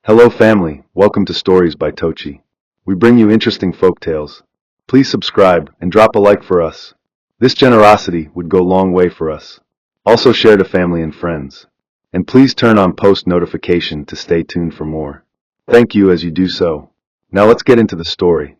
Hello family, welcome to Stories by Tochi. We bring you interesting folk tales. Please subscribe and drop a like for us. This generosity would go a long way for us. Also share to family and friends. And please turn on post notification to stay tuned for more. Thank you as you do so. Now let's get into the story.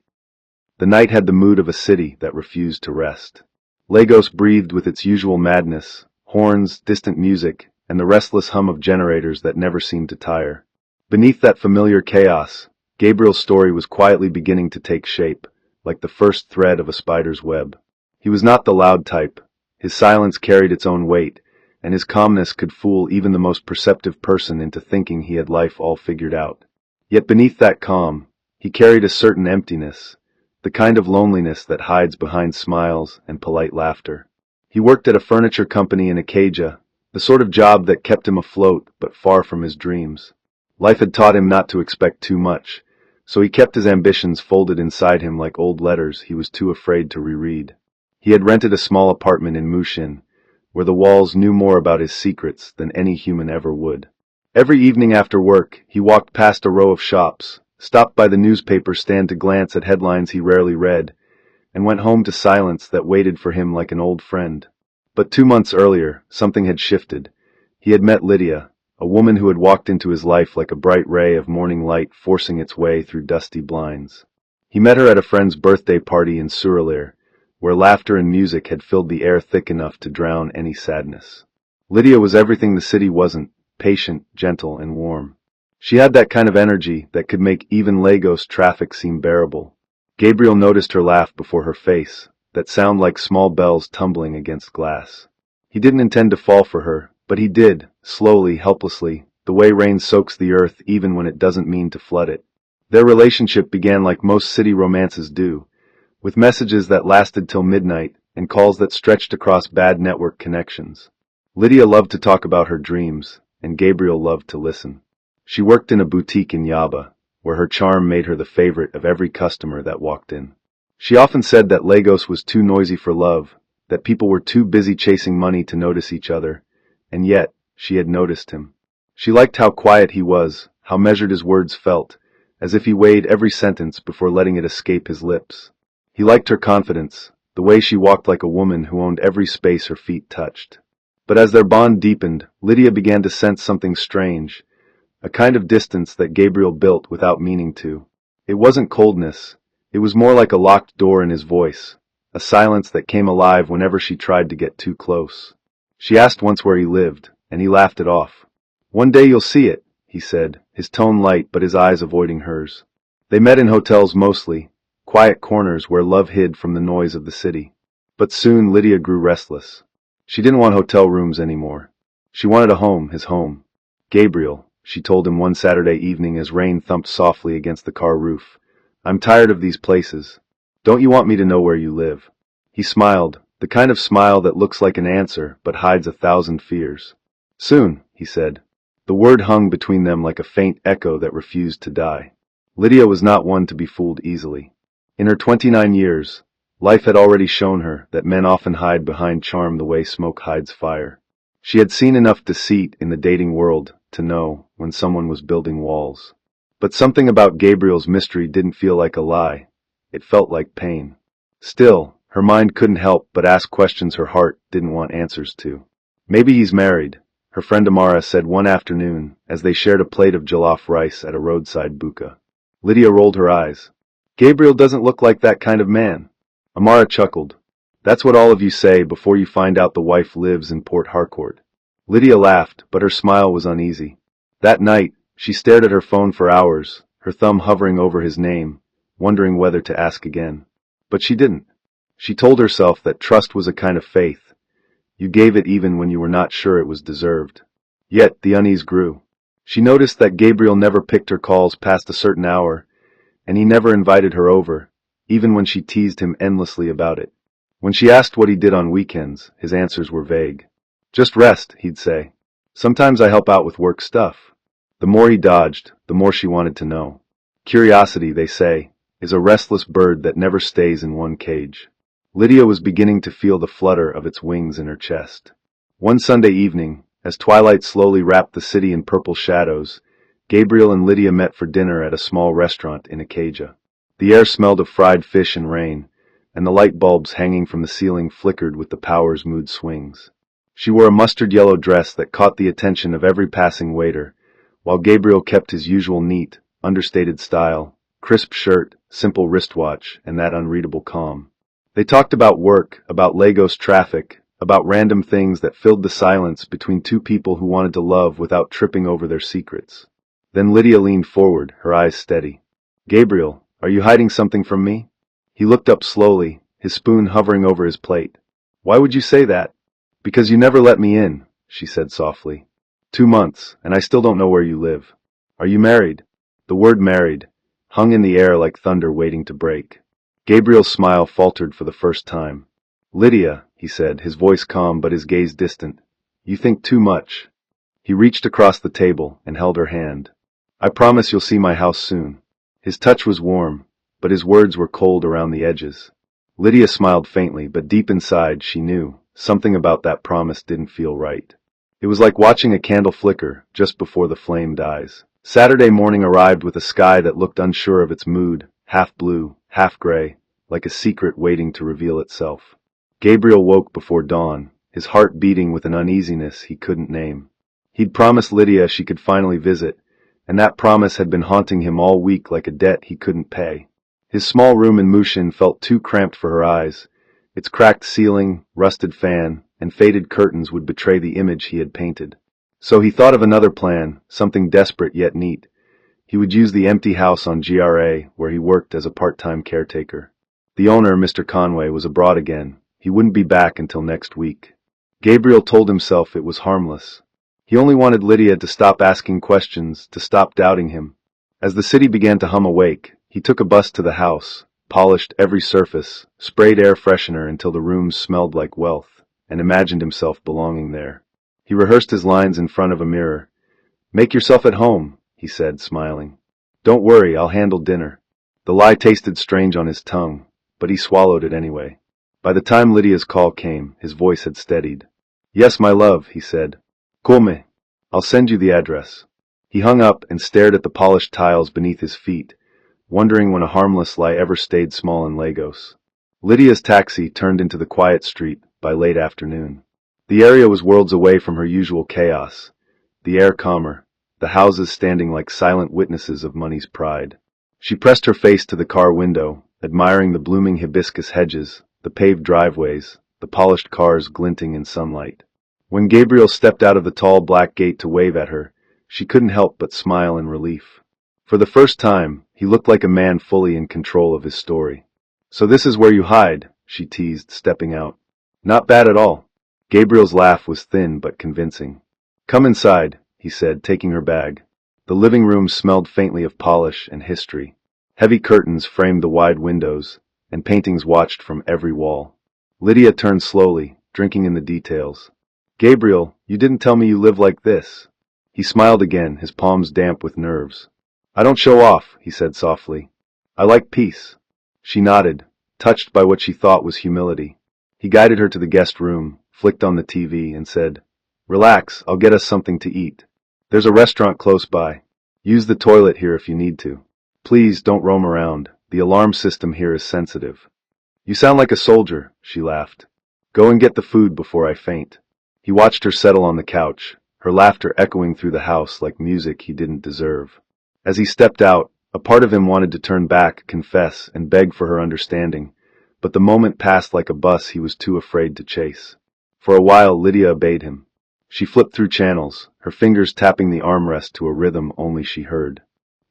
The night had the mood of a city that refused to rest. Lagos breathed with its usual madness, horns, distant music, and the restless hum of generators that never seemed to tire. Beneath that familiar chaos, Gabriel's story was quietly beginning to take shape, like the first thread of a spider's web. He was not the loud type. His silence carried its own weight, and his calmness could fool even the most perceptive person into thinking he had life all figured out. Yet beneath that calm, he carried a certain emptiness, the kind of loneliness that hides behind smiles and polite laughter. He worked at a furniture company in Acadia, the sort of job that kept him afloat but far from his dreams. Life had taught him not to expect too much, so he kept his ambitions folded inside him like old letters he was too afraid to reread. He had rented a small apartment in Mushin, where the walls knew more about his secrets than any human ever would. Every evening after work, he walked past a row of shops, stopped by the newspaper stand to glance at headlines he rarely read, and went home to silence that waited for him like an old friend. But 2 months earlier, something had shifted. He had met Lydia, a woman who had walked into his life like a bright ray of morning light forcing its way through dusty blinds. He met her at a friend's birthday party in Suralire, where laughter and music had filled the air thick enough to drown any sadness. Lydia was everything the city wasn't, patient, gentle, and warm. She had that kind of energy that could make even Lagos traffic seem bearable. Gabriel noticed her laugh before her face, that sound like small bells tumbling against glass. He didn't intend to fall for her, but he did, slowly, helplessly, the way rain soaks the earth even when it doesn't mean to flood it. Their relationship began like most city romances do, with messages that lasted till midnight and calls that stretched across bad network connections. Lydia loved to talk about her dreams, and Gabriel loved to listen. She worked in a boutique in Yaba, where her charm made her the favorite of every customer that walked in. She often said that Lagos was too noisy for love, that people were too busy chasing money to notice each other, and yet, she had noticed him. She liked how quiet he was, how measured his words felt, as if he weighed every sentence before letting it escape his lips. He liked her confidence, the way she walked like a woman who owned every space her feet touched. But as their bond deepened, Lydia began to sense something strange, a kind of distance that Gabriel built without meaning to. It wasn't coldness, it was more like a locked door in his voice, a silence that came alive whenever she tried to get too close. She asked once where he lived, and he laughed it off. "One day you'll see it," he said, his tone light but his eyes avoiding hers. They met in hotels mostly, quiet corners where love hid from the noise of the city. But soon Lydia grew restless. She didn't want hotel rooms anymore. She wanted a home, his home. "Gabriel," she told him one Saturday evening as rain thumped softly against the car roof, "I'm tired of these places. Don't you want me to know where you live?" He smiled, the kind of smile that looks like an answer but hides 1,000 fears. "Soon," he said. The word hung between them like a faint echo that refused to die. Lydia was not one to be fooled easily. In her 29 years, life had already shown her that men often hide behind charm the way smoke hides fire. She had seen enough deceit in the dating world to know when someone was building walls. But something about Gabriel's mystery didn't feel like a lie. It felt like pain. Still, her mind couldn't help but ask questions her heart didn't want answers to. "Maybe he's married," her friend Amara said one afternoon as they shared a plate of jollof rice at a roadside buka. Lydia rolled her eyes. "Gabriel doesn't look like that kind of man." Amara chuckled. "That's what all of you say before you find out the wife lives in Port Harcourt." Lydia laughed, but her smile was uneasy. That night, she stared at her phone for hours, her thumb hovering over his name, wondering whether to ask again. But she didn't. She told herself that trust was a kind of faith. You gave it even when you were not sure it was deserved. Yet the unease grew. She noticed that Gabriel never picked her calls past a certain hour, and he never invited her over, even when she teased him endlessly about it. When she asked what he did on weekends, his answers were vague. "Just rest," he'd say. "Sometimes I help out with work stuff." The more he dodged, the more she wanted to know. Curiosity, they say, is a restless bird that never stays in one cage. Lydia was beginning to feel the flutter of its wings in her chest. One Sunday evening, as twilight slowly wrapped the city in purple shadows, Gabriel and Lydia met for dinner at a small restaurant in Acadia. The air smelled of fried fish and rain, and the light bulbs hanging from the ceiling flickered with the power's mood swings. She wore a mustard-yellow dress that caught the attention of every passing waiter, while Gabriel kept his usual neat, understated style, crisp shirt, simple wristwatch, and that unreadable calm. They talked about work, about Lagos traffic, about random things that filled the silence between two people who wanted to love without tripping over their secrets. Then Lydia leaned forward, her eyes steady. "Gabriel, are you hiding something from me?" He looked up slowly, his spoon hovering over his plate. "Why would you say that?" "Because you never let me in," she said softly. 2 months, and I still don't know where you live. Are you married?" The word married hung in the air like thunder waiting to break. Gabriel's smile faltered for the first time. "Lydia," he said, his voice calm but his gaze distant, "you think too much." He reached across the table and held her hand. "I promise you'll see my house soon." His touch was warm, but his words were cold around the edges. Lydia smiled faintly, but deep inside she knew something about that promise didn't feel right. It was like watching a candle flicker just before the flame dies. Saturday morning arrived with a sky that looked unsure of its mood, half blue, half gray, like a secret waiting to reveal itself. Gabriel woke before dawn, his heart beating with an uneasiness he couldn't name. He'd promised Lydia she could finally visit, and that promise had been haunting him all week like a debt he couldn't pay. His small room in Mushin felt too cramped for her eyes. Its cracked ceiling, rusted fan, and faded curtains would betray the image he had painted. So he thought of another plan, something desperate yet neat. He would use the empty house on GRA, where he worked as a part-time caretaker. The owner, Mr. Conway, was abroad again. He wouldn't be back until next week. Gabriel told himself it was harmless. He only wanted Lydia to stop asking questions, to stop doubting him. As the city began to hum awake, he took a bus to the house, polished every surface, sprayed air freshener until the rooms smelled like wealth, and imagined himself belonging there. He rehearsed his lines in front of a mirror. "Make yourself at home," he said, smiling. "Don't worry, I'll handle dinner." The lie tasted strange on his tongue, but he swallowed it anyway. By the time Lydia's call came, his voice had steadied. "Yes, my love," he said. "Come. I'll send you the address." He hung up and stared at the polished tiles beneath his feet, wondering when a harmless lie ever stayed small in Lagos. Lydia's taxi turned into the quiet street by late afternoon. The area was worlds away from her usual chaos, the air calmer, the houses standing like silent witnesses of money's pride. She pressed her face to the car window, admiring the blooming hibiscus hedges, the paved driveways, the polished cars glinting in sunlight. When Gabriel stepped out of the tall black gate to wave at her, she couldn't help but smile in relief. For the first time, he looked like a man fully in control of his story. "So this is where you hide," she teased, stepping out. "Not bad at all." Gabriel's laugh was thin but convincing. "Come inside," he said, taking her bag. The living room smelled faintly of polish and history. Heavy curtains framed the wide windows, and paintings watched from every wall. Lydia turned slowly, drinking in the details. "Gabriel, you didn't tell me you live like this." He smiled again, his palms damp with nerves. "I don't show off," he said softly. "I like peace." She nodded, touched by what she thought was humility. He guided her to the guest room, flicked on the TV, and said, "Relax, I'll get us something to eat. There's a restaurant close by. Use the toilet here if you need to. Please don't roam around. The alarm system here is sensitive." "You sound like a soldier," she laughed. "Go and get the food before I faint." He watched her settle on the couch, her laughter echoing through the house like music he didn't deserve. As he stepped out, a part of him wanted to turn back, confess, and beg for her understanding, but the moment passed like a bus he was too afraid to chase. For a while Lydia obeyed him. She flipped through channels, her fingers tapping the armrest to a rhythm only she heard.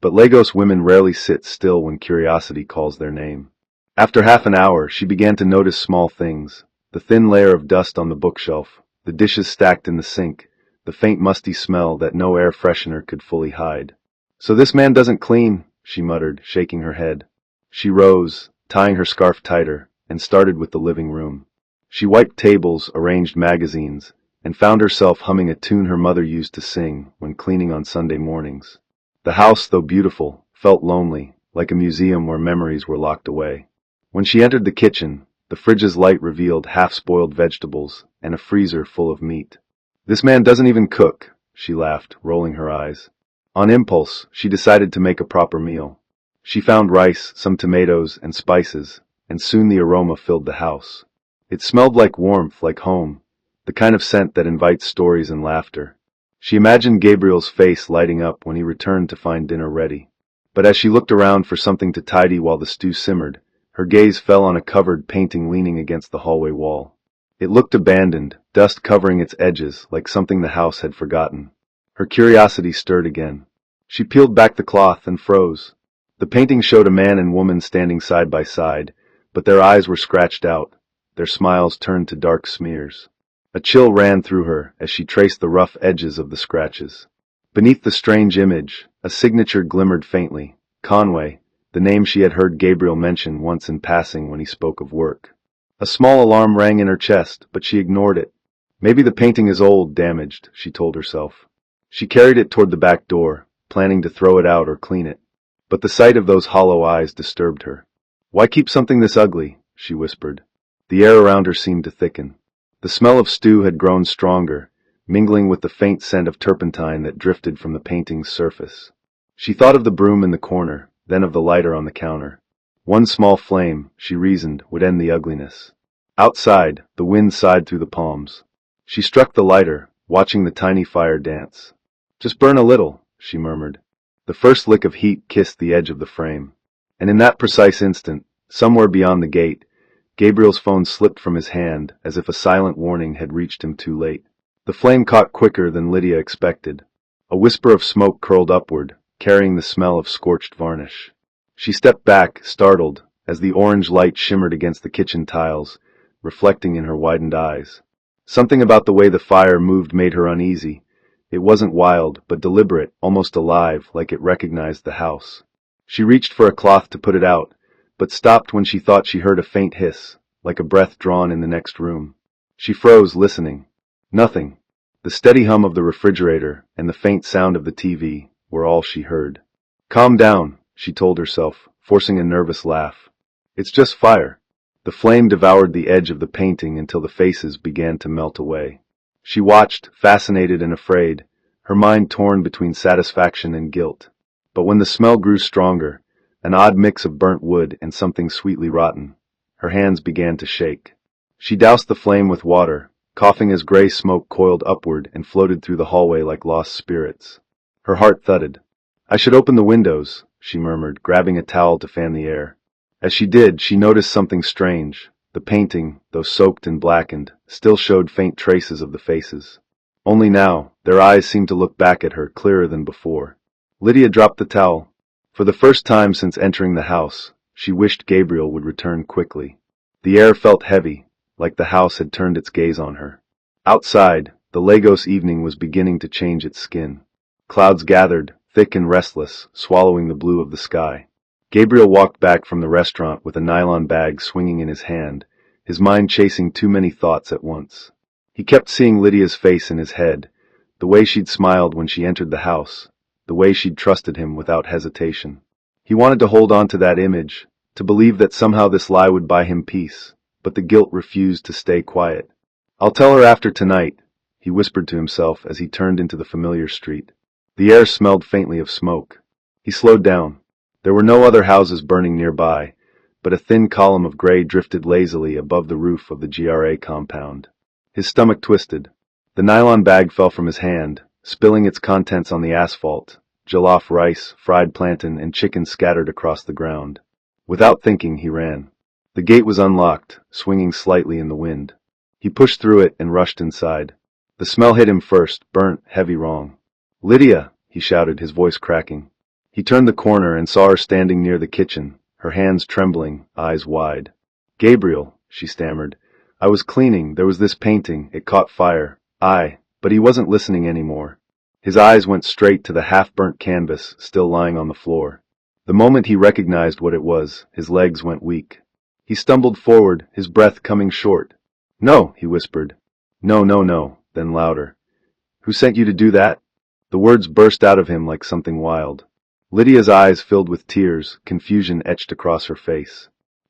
But Lagos women rarely sit still when curiosity calls their name. After half an hour, she began to notice small things: the thin layer of dust on the bookshelf, the dishes stacked in the sink, the faint musty smell that no air freshener could fully hide. "So this man doesn't clean," she muttered, shaking her head. She rose, tying her scarf tighter, and started with the living room. She wiped tables, arranged magazines, and found herself humming a tune her mother used to sing when cleaning on Sunday mornings. The house, though beautiful, felt lonely, like a museum where memories were locked away. When she entered the kitchen, the fridge's light revealed half-spoiled vegetables and a freezer full of meat. "This man doesn't even cook," she laughed, rolling her eyes. On impulse, she decided to make a proper meal. She found rice, some tomatoes, and spices, and soon the aroma filled the house. It smelled like warmth, like home, the kind of scent that invites stories and laughter. She imagined Gabriel's face lighting up when he returned to find dinner ready. But as she looked around for something to tidy while the stew simmered, her gaze fell on a covered painting leaning against the hallway wall. It looked abandoned, dust covering its edges like something the house had forgotten. Her curiosity stirred again. She peeled back the cloth and froze. The painting showed a man and woman standing side by side, but their eyes were scratched out, their smiles turned to dark smears. A chill ran through her as she traced the rough edges of the scratches. Beneath the strange image, a signature glimmered faintly. Conway, the name she had heard Gabriel mention once in passing when he spoke of work. A small alarm rang in her chest, but she ignored it. Maybe the painting is old, damaged, she told herself. She carried it toward the back door, planning to throw it out or clean it. But the sight of those hollow eyes disturbed her. "Why keep something this ugly?" she whispered. The air around her seemed to thicken. The smell of stew had grown stronger, mingling with the faint scent of turpentine that drifted from the painting's surface. She thought of the broom in the corner, then of the lighter on the counter. One small flame, she reasoned, would end the ugliness. Outside, the wind sighed through the palms. She struck the lighter, watching the tiny fire dance. "Just burn a little," she murmured. The first lick of heat kissed the edge of the frame. And in that precise instant, somewhere beyond the gate, Gabriel's phone slipped from his hand as if a silent warning had reached him too late. The flame caught quicker than Lydia expected. A whisper of smoke curled upward, carrying the smell of scorched varnish. She stepped back, startled, as the orange light shimmered against the kitchen tiles, reflecting in her widened eyes. Something about the way the fire moved made her uneasy. It wasn't wild, but deliberate, almost alive, like it recognized the house. She reached for a cloth to put it out, but stopped when she thought she heard a faint hiss, like a breath drawn in the next room. She froze, listening. Nothing. The steady hum of the refrigerator and the faint sound of the TV were all she heard. "Calm down," she told herself, forcing a nervous laugh. "It's just fire." The flame devoured the edge of the painting until the faces began to melt away. She watched, fascinated and afraid, her mind torn between satisfaction and guilt. But when the smell grew stronger, an odd mix of burnt wood and something sweetly rotten, her hands began to shake. She doused the flame with water, coughing as gray smoke coiled upward and floated through the hallway like lost spirits. Her heart thudded. "I should open the windows," she murmured, grabbing a towel to fan the air. As she did, she noticed something strange. The painting, though soaked and blackened, still showed faint traces of the faces. Only now, their eyes seemed to look back at her clearer than before. Lydia dropped the towel. For the first time since entering the house, she wished Gabriel would return quickly. The air felt heavy, like the house had turned its gaze on her. Outside, the Lagos evening was beginning to change its skin. Clouds gathered, thick and restless, swallowing the blue of the sky. Gabriel walked back from the restaurant with a nylon bag swinging in his hand, his mind chasing too many thoughts at once. He kept seeing Lydia's face in his head, the way she'd smiled when she entered the house, the way she'd trusted him without hesitation. He wanted to hold on to that image, to believe that somehow this lie would buy him peace, but the guilt refused to stay quiet. "I'll tell her after tonight," he whispered to himself as he turned into the familiar street. The air smelled faintly of smoke. He slowed down. There were no other houses burning nearby, but a thin column of gray drifted lazily above the roof of the GRA compound. His stomach twisted. The nylon bag fell from his hand, spilling its contents on the asphalt. Jollof rice, fried plantain, and chicken scattered across the ground. Without thinking, he ran. The gate was unlocked, swinging slightly in the wind. He pushed through it and rushed inside. The smell hit him first, burnt, heavy, wrong. "Lydia!" he shouted, his voice cracking. He turned the corner and saw her standing near the kitchen, her hands trembling, eyes wide. "Gabriel," she stammered. "I was cleaning, there was this painting, it caught fire." But he wasn't listening anymore. His eyes went straight to the half-burnt canvas still lying on the floor. The moment he recognized what it was, his legs went weak. He stumbled forward, his breath coming short. "No," he whispered. "No, no, no," then louder. "Who sent you to do that?" The words burst out of him like something wild. Lydia's eyes filled with tears, confusion etched across her face.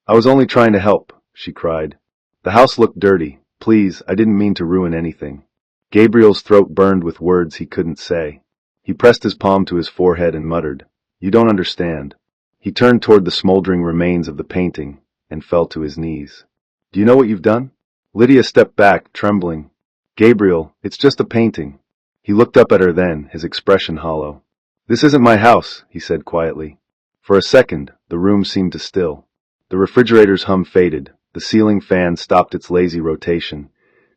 "I was only trying to help," she cried. "The house looked dirty. Please, I didn't mean to ruin anything." Gabriel's throat burned with words he couldn't say. He pressed his palm to his forehead and muttered, "You don't understand." He turned toward the smoldering remains of the painting and fell to his knees. "Do you know what you've done?" Lydia stepped back, trembling. "Gabriel, it's just a painting." He looked up at her then, his expression hollow. "This isn't my house," he said quietly. For a second, the room seemed to still. The refrigerator's hum faded, the ceiling fan stopped its lazy rotation,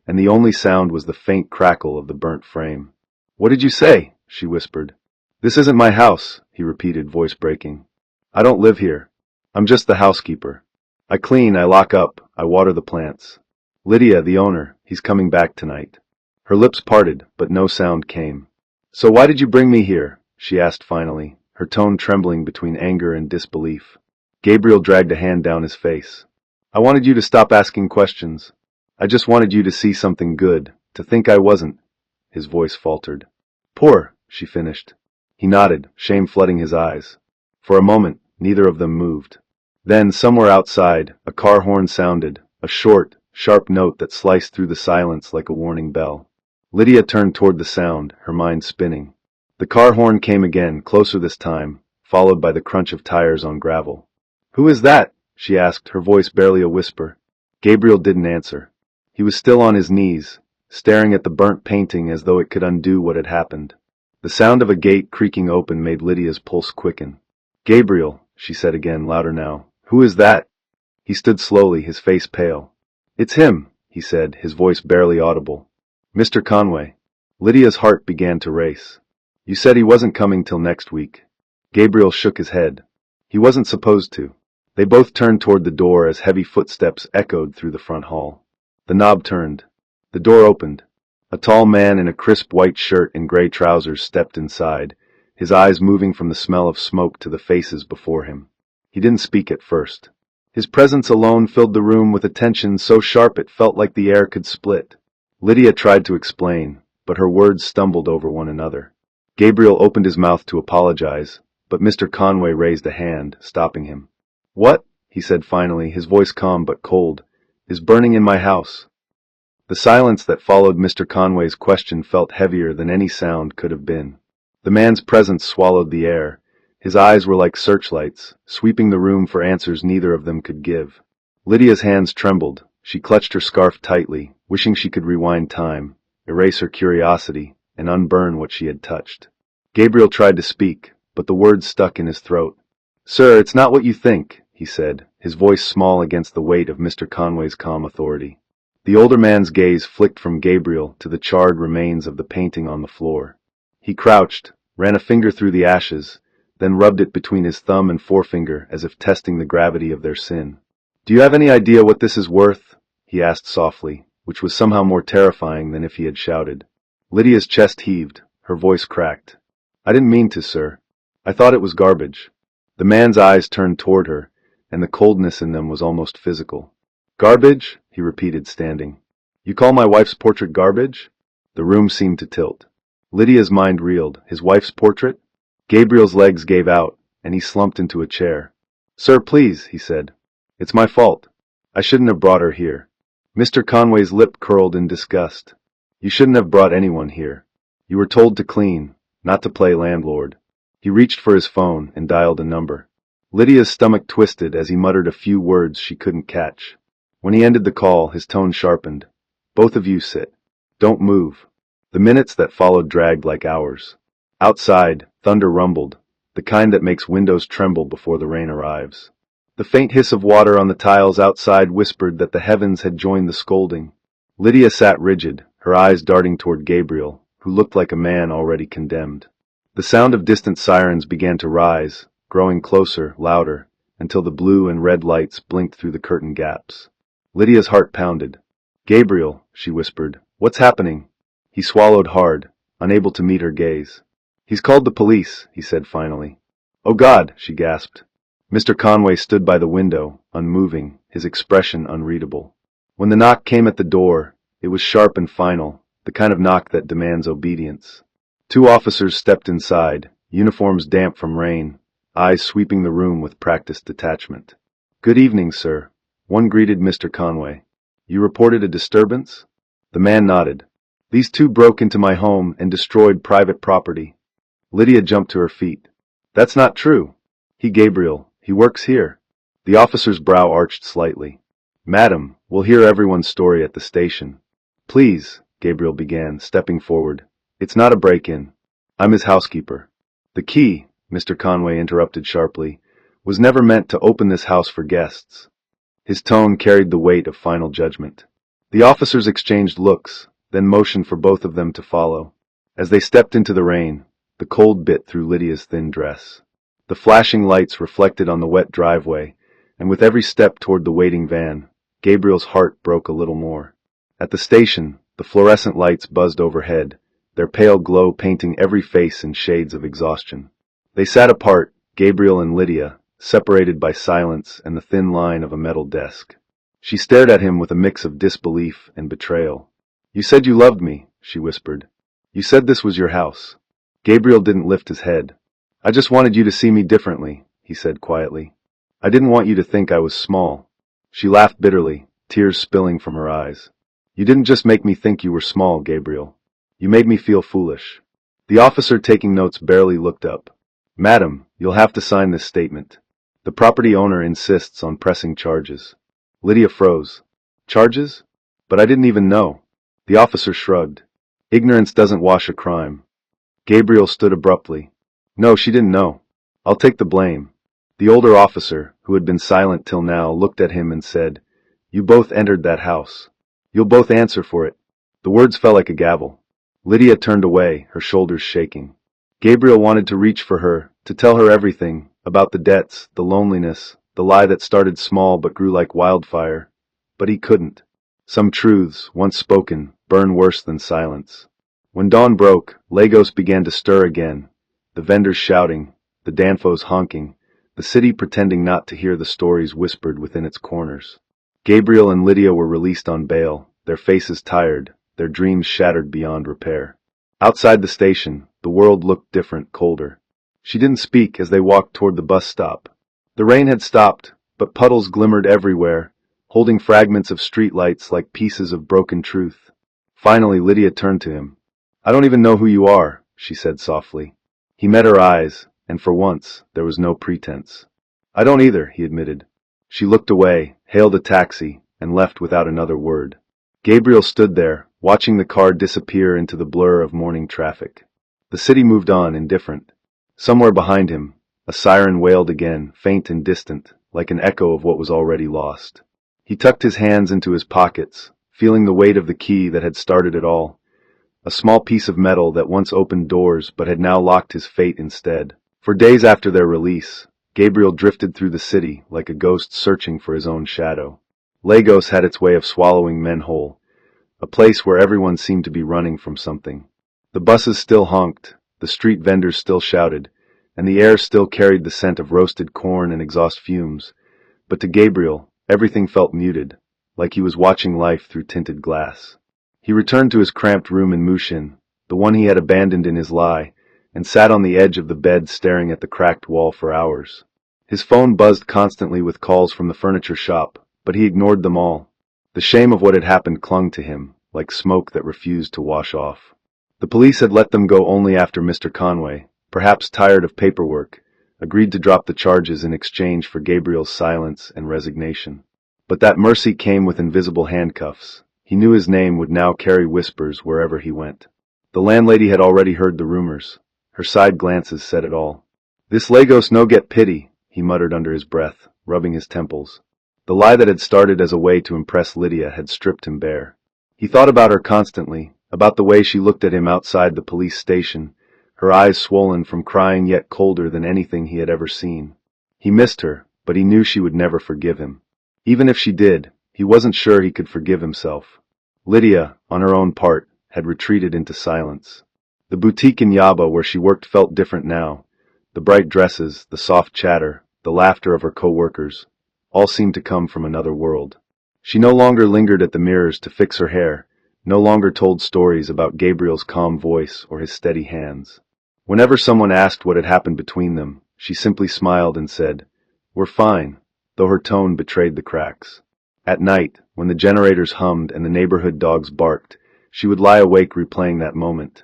and the only sound was the faint crackle of the burnt frame. "What did you say?" she whispered. "This isn't my house," he repeated, voice breaking. "I don't live here. I'm just the housekeeper. I clean, I lock up, I water the plants. Lydia, the owner, he's coming back tonight." Her lips parted, but no sound came. "So why did you bring me here?" she asked finally, her tone trembling between anger and disbelief. Gabriel dragged a hand down his face. "I wanted you to stop asking questions. I just wanted you to see something good, to think I wasn't." His voice faltered. "Poor," she finished. He nodded, shame flooding his eyes. For a moment, neither of them moved. Then, somewhere outside, a car horn sounded, a short, sharp note that sliced through the silence like a warning bell. Lydia turned toward the sound, her mind spinning. The car horn came again, closer this time, followed by the crunch of tires on gravel. "Who is that?" she asked, her voice barely a whisper. Gabriel didn't answer. He was still on his knees, staring at the burnt painting as though it could undo what had happened. The sound of a gate creaking open made Lydia's pulse quicken. "Gabriel," she said again, louder now. "Who is that?" He stood slowly, his face pale. "It's him," he said, his voice barely audible. "Mr. Conway." Lydia's heart began to race. "You said he wasn't coming till next week." Gabriel shook his head. "He wasn't supposed to." They both turned toward the door as heavy footsteps echoed through the front hall. The knob turned. The door opened. A tall man in a crisp white shirt and gray trousers stepped inside, his eyes moving from the smell of smoke to the faces before him. He didn't speak at first. His presence alone filled the room with a tension so sharp it felt like the air could split. Lydia tried to explain, but her words stumbled over one another. Gabriel opened his mouth to apologize, but Mr. Conway raised a hand, stopping him. "What?" he said finally, his voice calm but cold. "Is burning in my house." The silence that followed Mr. Conway's question felt heavier than any sound could have been. The man's presence swallowed the air. His eyes were like searchlights, sweeping the room for answers neither of them could give. Lydia's hands trembled. She clutched her scarf tightly, wishing she could rewind time, erase her curiosity, and unburn what she had touched. Gabriel tried to speak, but the words stuck in his throat. "Sir, it's not what you think," he said, his voice small against the weight of Mr. Conway's calm authority. The older man's gaze flicked from Gabriel to the charred remains of the painting on the floor. He crouched, ran a finger through the ashes, then rubbed it between his thumb and forefinger as if testing the gravity of their sin. "Do you have any idea what this is worth?" he asked softly, which was somehow more terrifying than if he had shouted. Lydia's chest heaved, her voice cracked. "I didn't mean to, sir. I thought it was garbage." The man's eyes turned toward her, and the coldness in them was almost physical. "Garbage?" he repeated, standing. "You call my wife's portrait garbage?" The room seemed to tilt. Lydia's mind reeled. His wife's portrait? Gabriel's legs gave out, and he slumped into a chair. "Sir, please," he said. "It's my fault. I shouldn't have brought her here." Mr. Conway's lip curled in disgust. "You shouldn't have brought anyone here. You were told to clean, not to play landlord." He reached for his phone and dialed a number. Lydia's stomach twisted as he muttered a few words she couldn't catch. When he ended the call, his tone sharpened. "Both of you sit. Don't move." The minutes that followed dragged like hours. Outside, thunder rumbled, the kind that makes windows tremble before the rain arrives. The faint hiss of water on the tiles outside whispered that the heavens had joined the scolding. Lydia sat rigid, her eyes darting toward Gabriel, who looked like a man already condemned. The sound of distant sirens began to rise, growing closer, louder, until the blue and red lights blinked through the curtain gaps. Lydia's heart pounded. "Gabriel," she whispered, "what's happening?" He swallowed hard, unable to meet her gaze. "He's called the police," he said finally. "Oh God," she gasped. Mr. Conway stood by the window, unmoving, his expression unreadable. When the knock came at the door, it was sharp and final, the kind of knock that demands obedience. Two officers stepped inside, uniforms damp from rain, eyes sweeping the room with practiced detachment. "Good evening, sir," one greeted Mr. Conway. "You reported a disturbance?" The man nodded. "These two broke into my home and destroyed private property." Lydia jumped to her feet. That's not true. Gabriel, he works here. The officer's brow arched slightly. Madam, we'll hear everyone's story at the station. Please, Gabriel began, stepping forward. It's not a break-in. I'm his housekeeper. The key, Mr. Conway interrupted sharply, was never meant to open this house for guests. His tone carried the weight of final judgment. The officers exchanged looks, then motioned for both of them to follow. As they stepped into the rain, the cold bit through Lydia's thin dress. The flashing lights reflected on the wet driveway, and with every step toward the waiting van, Gabriel's heart broke a little more. At the station, the fluorescent lights buzzed overhead, their pale glow painting every face in shades of exhaustion. They sat apart, Gabriel and Lydia, separated by silence and the thin line of a metal desk. She stared at him with a mix of disbelief and betrayal. You said you loved me, she whispered. You said this was your house. Gabriel didn't lift his head. I just wanted you to see me differently, he said quietly. I didn't want you to think I was small. She laughed bitterly, tears spilling from her eyes. You didn't just make me think you were small, Gabriel. You made me feel foolish. The officer taking notes barely looked up. Madam, you'll have to sign this statement. The property owner insists on pressing charges. Lydia froze. Charges? But I didn't even know. The officer shrugged. Ignorance doesn't wash a crime. Gabriel stood abruptly. No, she didn't know. I'll take the blame. The older officer, who had been silent till now, looked at him and said, You both entered that house. You'll both answer for it. The words fell like a gavel. Lydia turned away, her shoulders shaking. Gabriel wanted to reach for her, to tell her everything, about the debts, the loneliness, the lie that started small but grew like wildfire. But he couldn't. Some truths, once spoken, burn worse than silence. When dawn broke, Lagos began to stir again, the vendors shouting, the Danfos honking, the city pretending not to hear the stories whispered within its corners. Gabriel and Lydia were released on bail, their faces tired, their dreams shattered beyond repair. Outside the station, the world looked different, colder. She didn't speak as they walked toward the bus stop. The rain had stopped, but puddles glimmered everywhere, holding fragments of street lights like pieces of broken truth. Finally, Lydia turned to him. I don't even know who you are, she said softly. He met her eyes, and for once, there was no pretense. I don't either, he admitted. She looked away, hailed a taxi, and left without another word. Gabriel stood there, watching the car disappear into the blur of morning traffic. The city moved on, indifferent. Somewhere behind him, a siren wailed again, faint and distant, like an echo of what was already lost. He tucked his hands into his pockets, feeling the weight of the key that had started it all. A small piece of metal that once opened doors but had now locked his fate instead. For days after their release, Gabriel drifted through the city like a ghost searching for his own shadow. Lagos had its way of swallowing men whole, a place where everyone seemed to be running from something. The buses still honked, the street vendors still shouted, and the air still carried the scent of roasted corn and exhaust fumes. But to Gabriel, everything felt muted, like he was watching life through tinted glass. He returned to his cramped room in Mushin, the one he had abandoned in his lie, and sat on the edge of the bed staring at the cracked wall for hours. His phone buzzed constantly with calls from the furniture shop, but he ignored them all. The shame of what had happened clung to him, like smoke that refused to wash off. The police had let them go only after Mr. Conway, perhaps tired of paperwork, agreed to drop the charges in exchange for Gabriel's silence and resignation. But that mercy came with invisible handcuffs. He knew his name would now carry whispers wherever he went. The landlady had already heard the rumors. Her side glances said it all. This Lagos no get pity, he muttered under his breath, rubbing his temples. The lie that had started as a way to impress Lydia had stripped him bare. He thought about her constantly, about the way she looked at him outside the police station, her eyes swollen from crying yet colder than anything he had ever seen. He missed her, but he knew she would never forgive him. Even if she did, he wasn't sure he could forgive himself. Lydia, on her own part, had retreated into silence. The boutique in Yaba where she worked felt different now. The bright dresses, the soft chatter, the laughter of her co-workers, all seemed to come from another world. She no longer lingered at the mirrors to fix her hair, no longer told stories about Gabriel's calm voice or his steady hands. Whenever someone asked what had happened between them, she simply smiled and said, "We're fine," though her tone betrayed the cracks. At night, when the generators hummed and the neighborhood dogs barked, she would lie awake replaying that moment.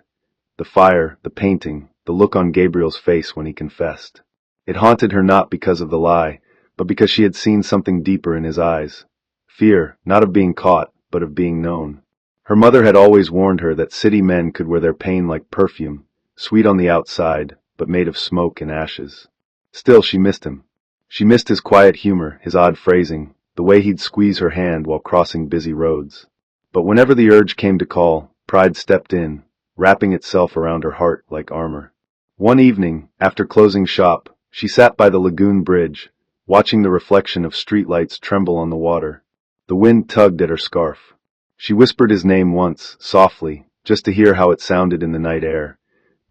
The fire, the painting, the look on Gabriel's face when he confessed. It haunted her not because of the lie, but because she had seen something deeper in his eyes. Fear, not of being caught, but of being known. Her mother had always warned her that city men could wear their pain like perfume, sweet on the outside, but made of smoke and ashes. Still, she missed him. She missed his quiet humor, his odd phrasing, the way he'd squeeze her hand while crossing busy roads. But whenever the urge came to call, pride stepped in, wrapping itself around her heart like armor. One evening, after closing shop, she sat by the lagoon bridge, watching the reflection of streetlights tremble on the water. The wind tugged at her scarf. She whispered his name once, softly, just to hear how it sounded in the night air,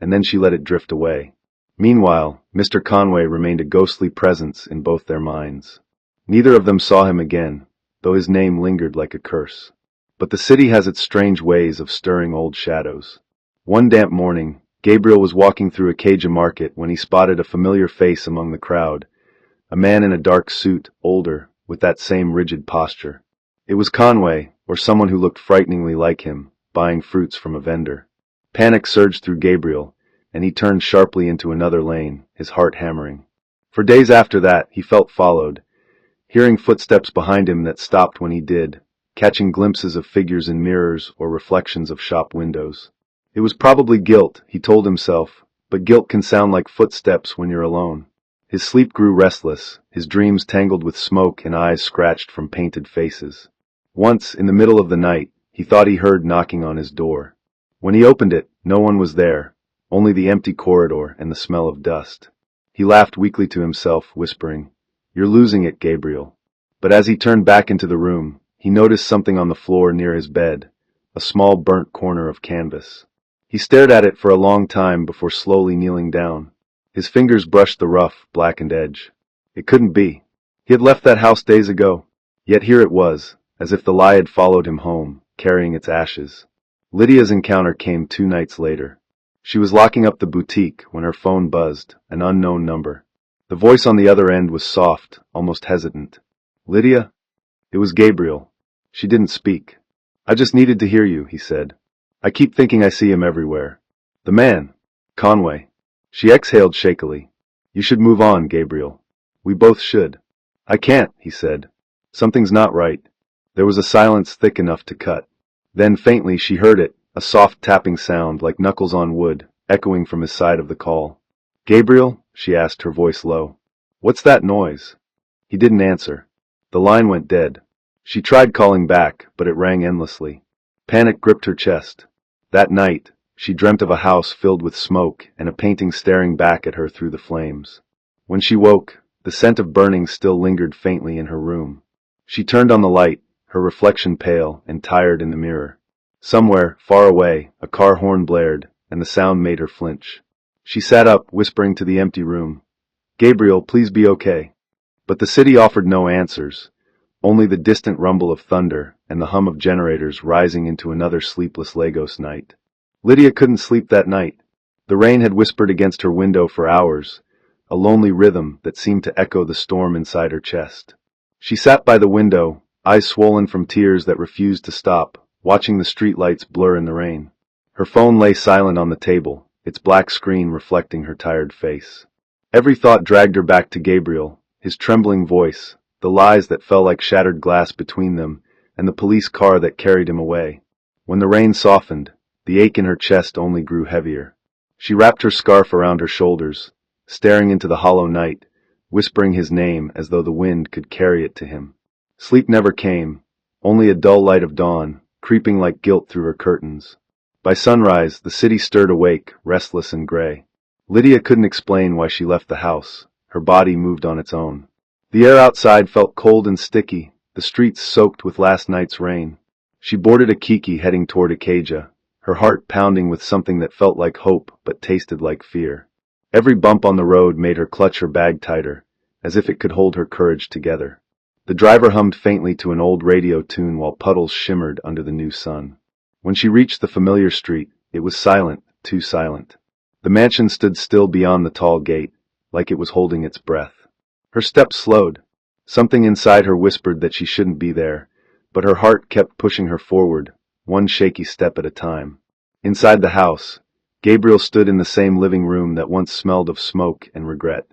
and then she let it drift away. Meanwhile, Mr. Conway remained a ghostly presence in both their minds. Neither of them saw him again, though his name lingered like a curse. But the city has its strange ways of stirring old shadows. One damp morning, Gabriel was walking through Acacia Market when he spotted a familiar face among the crowd, a man in a dark suit, older, with that same rigid posture. It was Conway, or someone who looked frighteningly like him, buying fruits from a vendor. Panic surged through Gabriel, and he turned sharply into another lane, his heart hammering. For days after that, he felt followed, hearing footsteps behind him that stopped when he did, catching glimpses of figures in mirrors or reflections of shop windows. It was probably guilt, he told himself, but guilt can sound like footsteps when you're alone. His sleep grew restless, his dreams tangled with smoke and eyes scratched from painted faces. Once, in the middle of the night, he thought he heard knocking on his door. When he opened it, no one was there, only the empty corridor and the smell of dust. He laughed weakly to himself, whispering, "You're losing it, Gabriel." But as he turned back into the room, he noticed something on the floor near his bed, a small burnt corner of canvas. He stared at it for a long time before slowly kneeling down. His fingers brushed the rough, blackened edge. It couldn't be. He had left that house days ago. Yet here it was, as if the lie had followed him home, carrying its ashes. Lydia's encounter came 2 nights later. She was locking up the boutique when her phone buzzed, an unknown number. The voice on the other end was soft, almost hesitant. "Lydia?" It was Gabriel. She didn't speak. "I just needed to hear you," he said. "I keep thinking I see him everywhere." "The man." "Conway." She exhaled shakily. "You should move on, Gabriel. We both should." "I can't," he said. "Something's not right." There was a silence thick enough to cut. Then faintly she heard it, a soft tapping sound like knuckles on wood, echoing from his side of the call. "Gabriel?" she asked, her voice low. "What's that noise?" He didn't answer. The line went dead. She tried calling back, but it rang endlessly. Panic gripped her chest. That night, she dreamt of a house filled with smoke and a painting staring back at her through the flames. When she woke, the scent of burning still lingered faintly in her room. She turned on the light, her reflection pale and tired in the mirror. Somewhere, far away, a car horn blared, and the sound made her flinch. She sat up, whispering to the empty room, "Gabriel, please be okay." But the city offered no answers, only the distant rumble of thunder and the hum of generators rising into another sleepless Lagos night. Lydia couldn't sleep that night. The rain had whispered against her window for hours, a lonely rhythm that seemed to echo the storm inside her chest. She sat by the window, eyes swollen from tears that refused to stop, watching the streetlights blur in the rain. Her phone lay silent on the table, its black screen reflecting her tired face. Every thought dragged her back to Gabriel, his trembling voice, the lies that fell like shattered glass between them, and the police car that carried him away. When the rain softened, the ache in her chest only grew heavier. She wrapped her scarf around her shoulders, staring into the hollow night, whispering his name as though the wind could carry it to him. Sleep never came, only a dull light of dawn, creeping like guilt through her curtains. By sunrise, the city stirred awake, restless and gray. Lydia couldn't explain why she left the house. Her body moved on its own. The air outside felt cold and sticky, the streets soaked with last night's rain. She boarded a Kiki heading toward Acacia, her heart pounding with something that felt like hope but tasted like fear. Every bump on the road made her clutch her bag tighter, as if it could hold her courage together. The driver hummed faintly to an old radio tune while puddles shimmered under the new sun. When she reached the familiar street, it was silent, too silent. The mansion stood still beyond the tall gate, like it was holding its breath. Her steps slowed. Something inside her whispered that she shouldn't be there, but her heart kept pushing her forward, one shaky step at a time. Inside the house, Gabriel stood in the same living room that once smelled of smoke and regret.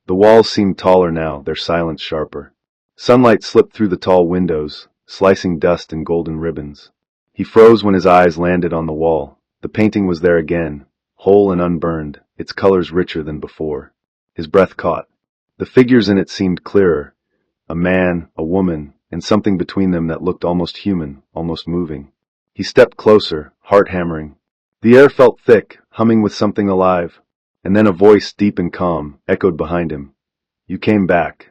The walls seemed taller now, their silence sharper. Sunlight slipped through the tall windows, slicing dust in golden ribbons. He froze when his eyes landed on the wall. The painting was there again, whole and unburned, its colors richer than before. His breath caught. The figures in it seemed clearer. A man, a woman, and something between them that looked almost human, almost moving. He stepped closer, heart hammering. The air felt thick, humming with something alive. And then a voice, deep and calm, echoed behind him. "You came back."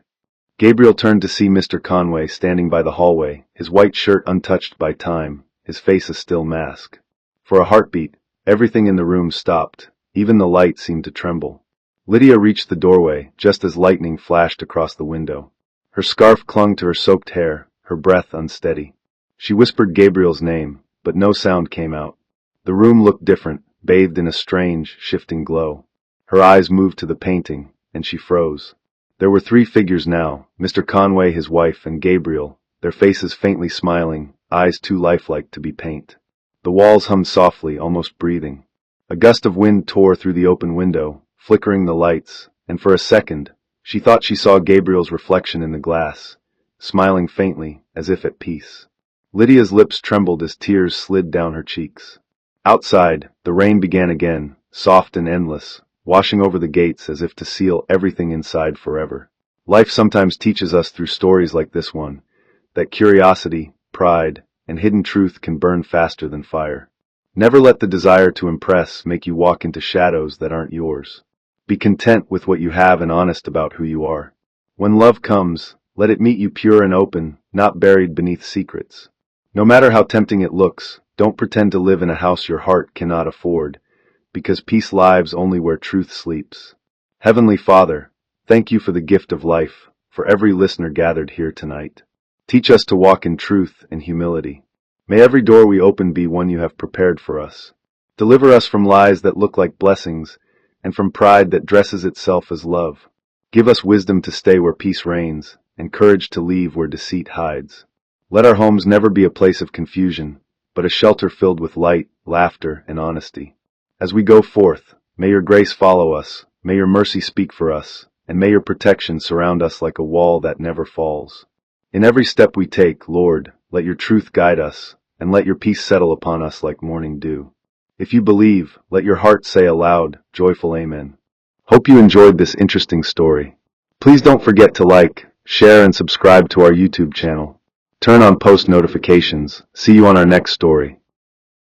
Gabriel turned to see Mr. Conway standing by the hallway, his white shirt untouched by time, his face a still mask. For a heartbeat, everything in the room stopped. Even the light seemed to tremble. Lydia reached the doorway, just as lightning flashed across the window. Her scarf clung to her soaked hair, her breath unsteady. She whispered Gabriel's name, but no sound came out. The room looked different, bathed in a strange, shifting glow. Her eyes moved to the painting, and she froze. There were three figures now, Mr. Conway, his wife, and Gabriel, their faces faintly smiling, eyes too lifelike to be paint. The walls hummed softly, almost breathing. A gust of wind tore through the open window, flickering the lights, and for a second, she thought she saw Gabriel's reflection in the glass, smiling faintly, as if at peace. Lydia's lips trembled as tears slid down her cheeks. Outside, the rain began again, soft and endless, washing over the gates as if to seal everything inside forever. Life sometimes teaches us through stories like this one, that curiosity, pride, and hidden truth can burn faster than fire. Never let the desire to impress make you walk into shadows that aren't yours. Be content with what you have and honest about who you are. When love comes, let it meet you pure and open, not buried beneath secrets. No matter how tempting it looks, don't pretend to live in a house your heart cannot afford, because peace lives only where truth sleeps. Heavenly Father, thank you for the gift of life, for every listener gathered here tonight. Teach us to walk in truth and humility. May every door we open be one you have prepared for us. Deliver us from lies that look like blessings, and from pride that dresses itself as love. Give us wisdom to stay where peace reigns, and courage to leave where deceit hides. Let our homes never be a place of confusion, but a shelter filled with light, laughter, and honesty. As we go forth, may your grace follow us, may your mercy speak for us, and may your protection surround us like a wall that never falls. In every step we take, Lord, let your truth guide us, and let your peace settle upon us like morning dew. If you believe, let your heart say aloud, joyful Amen. Hope you enjoyed this interesting story. Please don't forget to like, share, and subscribe to our YouTube channel. Turn on post notifications. See you on our next story.